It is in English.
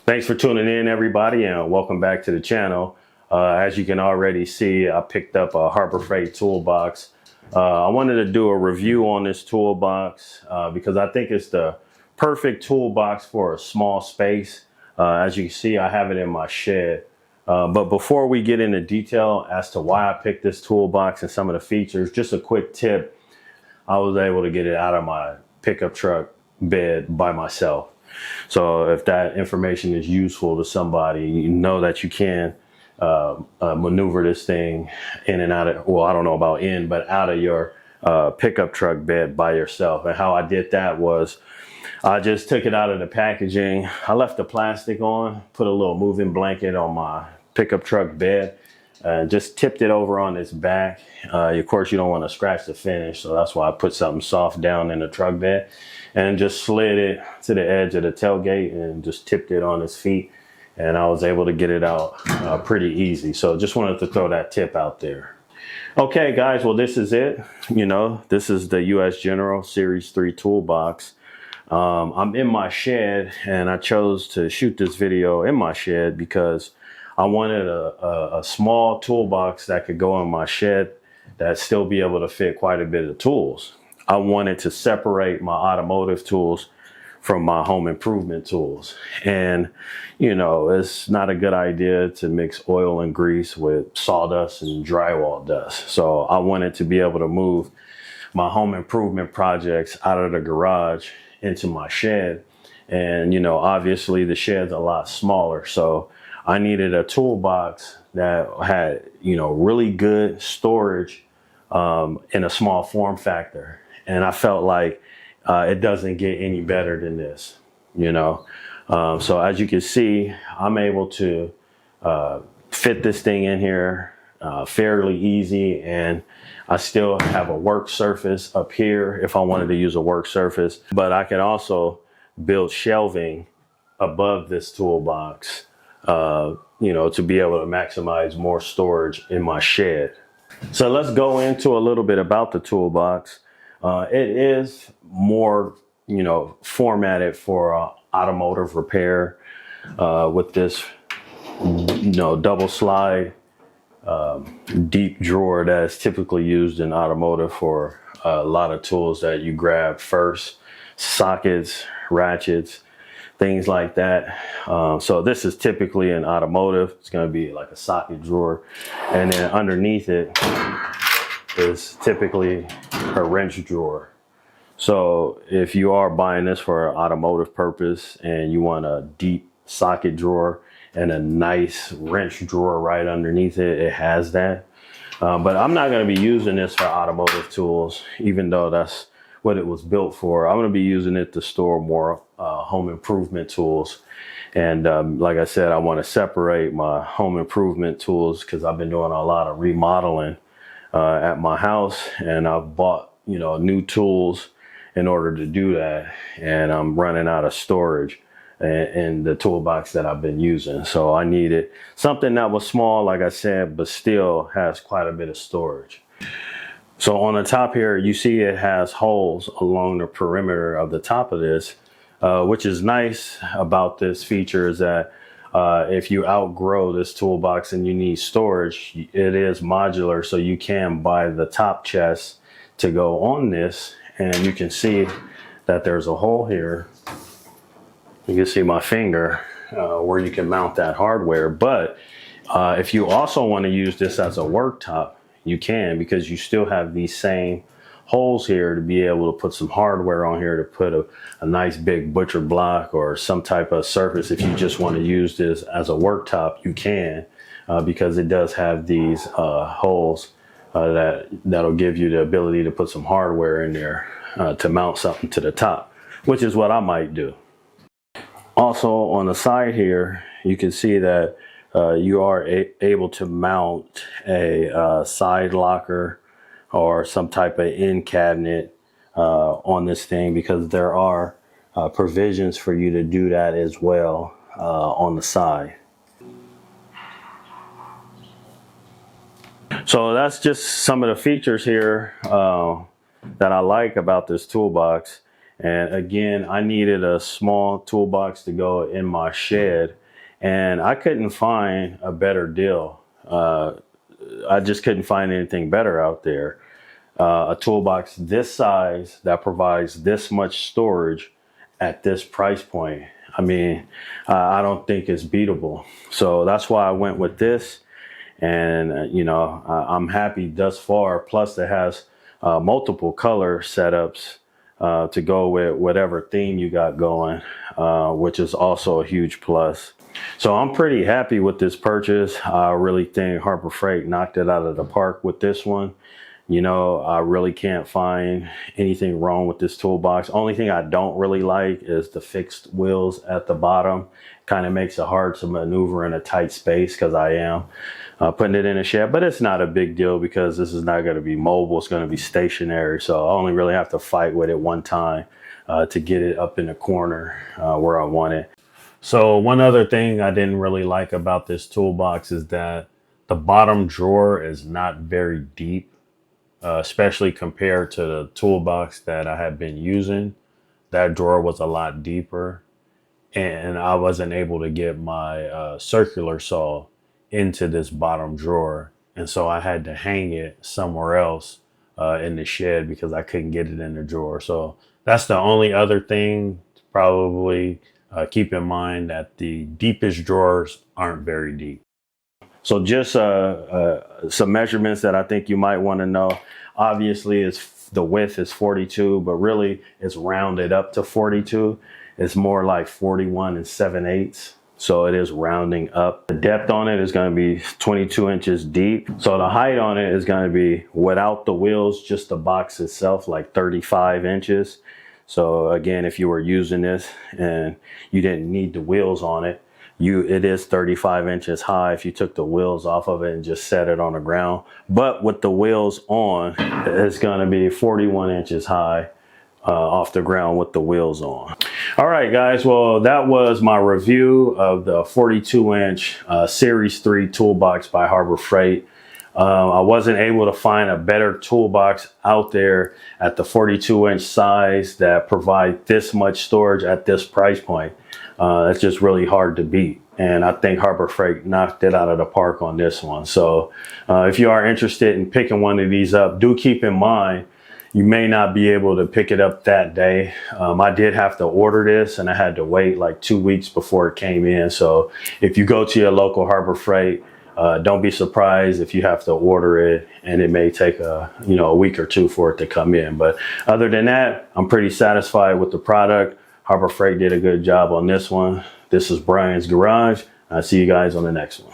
Thanks for tuning in, everybody, and welcome back to the channel. As you can already see, I picked up a Harbor Freight toolbox. I wanted to do a review on this toolbox because I think it's the perfect toolbox for a small space. As you can see, I have it in my shed. But before we get into detail as to why I picked this toolbox and some of the features, just a quick tip. I was able to get it out of my pickup truck bed by myself. So if that information is useful to somebody, you know that you can maneuver this thing in and out of, well, I don't know about in, but out of your pickup truck bed by yourself. And how I did that was I just took it out of the packaging. I left the plastic on, put a little moving blanket on my pickup truck bed, and just tipped it over on its back. Of course, you don't want to scratch the finish, so that's why I put something soft down in the truck bed and just slid it to the edge of the tailgate and just tipped it on its feet. And I was able to get it out pretty easy. So just wanted to throw that tip out there. Okay, guys, well, this is it. This is the US General Series 3 toolbox. I'm in my shed, and I chose to shoot this video in my shed because I wanted a small toolbox that could go in my shed that still be able to fit quite a bit of tools. I wanted to separate my automotive tools from my home improvement tools. And, it's not a good idea to mix oil and grease with sawdust and drywall dust. So I wanted to be able to move my home improvement projects out of the garage into my shed. And, obviously the shed's a lot smaller. So I needed a toolbox that had, really good storage in a small form factor. And I felt like it doesn't get any better than this, So as you can see, I'm able to fit this thing in here fairly easy. And I still have a work surface up here if I wanted to use a work surface. But I can also build shelving above this toolbox, to be able to maximize more storage in my shed. So let's go into a little bit about the toolbox. It is more, formatted for automotive repair with this, double slide deep drawer that is typically used in automotive for a lot of tools that you grab first, sockets, ratchets, things like that. So this is typically in automotive. It's going to be like a socket drawer, and then underneath it is typically a wrench drawer. So if you are buying this for an automotive purpose and you want a deep socket drawer and a nice wrench drawer right underneath it, it has that. But I'm not going to be using this for automotive tools, even though that's what it was built for. I'm going to be using it to store more home improvement tools. And like I said, I want to separate my home improvement tools because I've been doing a lot of remodeling at my house, and I've bought new tools in order to do that, and I'm running out of storage in the toolbox that I've been using. So I needed something that was small, like I said, but still has quite a bit of storage. So on the top here, you see it has holes along the perimeter of the top of this, which is nice about this feature is that if you outgrow this toolbox and you need storage, it is modular, so you can buy the top chest to go on this. And you can see that there's a hole here. You can see my finger where you can mount that hardware. But if you also want to use this as a worktop, you can, because you still have these same holes here to be able to put some hardware on here to put a nice big butcher block or some type of surface. If you just want to use this as a worktop, you can, because it does have these holes that'll give you the ability to put some hardware in there to mount something to the top, which is what I might do. Also on the side here, you can see that you are able to mount a side locker or some type of end cabinet on this thing, because there are provisions for you to do that as well on the side. So that's just some of the features here that I like about this toolbox. And again, I needed a small toolbox to go in my shed, and I couldn't find a better deal. I just couldn't find anything better out there. A toolbox this size that provides this much storage at this price point. I mean, I don't think it's beatable. So that's why I went with this. And, you know, I'm happy thus far. Plus, it has multiple color setups to go with whatever theme you got going, which is also a huge plus. So I'm pretty happy with this purchase. I really think Harbor Freight knocked it out of the park with this one. You know, I really can't find anything wrong with this toolbox. Only thing I don't really like is the fixed wheels at the bottom. Kind of makes it hard to maneuver in a tight space because I am putting it in a shed, but it's not a big deal because this is not going to be mobile. It's going to be stationary. So I only really have to fight with it one time to get it up in the corner where I want it. So one other thing I didn't really like about this toolbox is that the bottom drawer is not very deep. Especially compared to the toolbox that I had been using. That drawer was a lot deeper, and I wasn't able to get my circular saw into this bottom drawer. And so I had to hang it somewhere else in the shed because I couldn't get it in the drawer. So that's the only other thing to probably keep in mind, that the deepest drawers aren't very deep. So just some measurements that I think you might want to know. Obviously, the width is 42, but really it's rounded up to 42. It's more like 41 7/8. So it is rounding up. The depth on it is going to be 22 inches deep. So the height on it is going to be, without the wheels, just the box itself, like 35 inches. So again, if you were using this and you didn't need the wheels on it, it is 35 inches high if you took the wheels off of it and just set it on the ground. But with the wheels on, it's going to be 41 inches high off the ground with the wheels on. All right, guys. Well, that was my review of the 42-inch Series 3 toolbox by Harbor Freight. I wasn't able to find a better toolbox out there at the 42-inch size that provide this much storage at this price point. It's just really hard to beat. And I think Harbor Freight knocked it out of the park on this one. So if you are interested in picking one of these up, do keep in mind, you may not be able to pick it up that day. I did have to order this, and I had to wait like 2 weeks before it came in. So if you go to your local Harbor Freight, don't be surprised if you have to order it, and it may take a week or two for it to come in. But other than that, I'm pretty satisfied with the product. Harbor Freight did a good job on this one. This is Brian's Garage. I'll see you guys on the next one.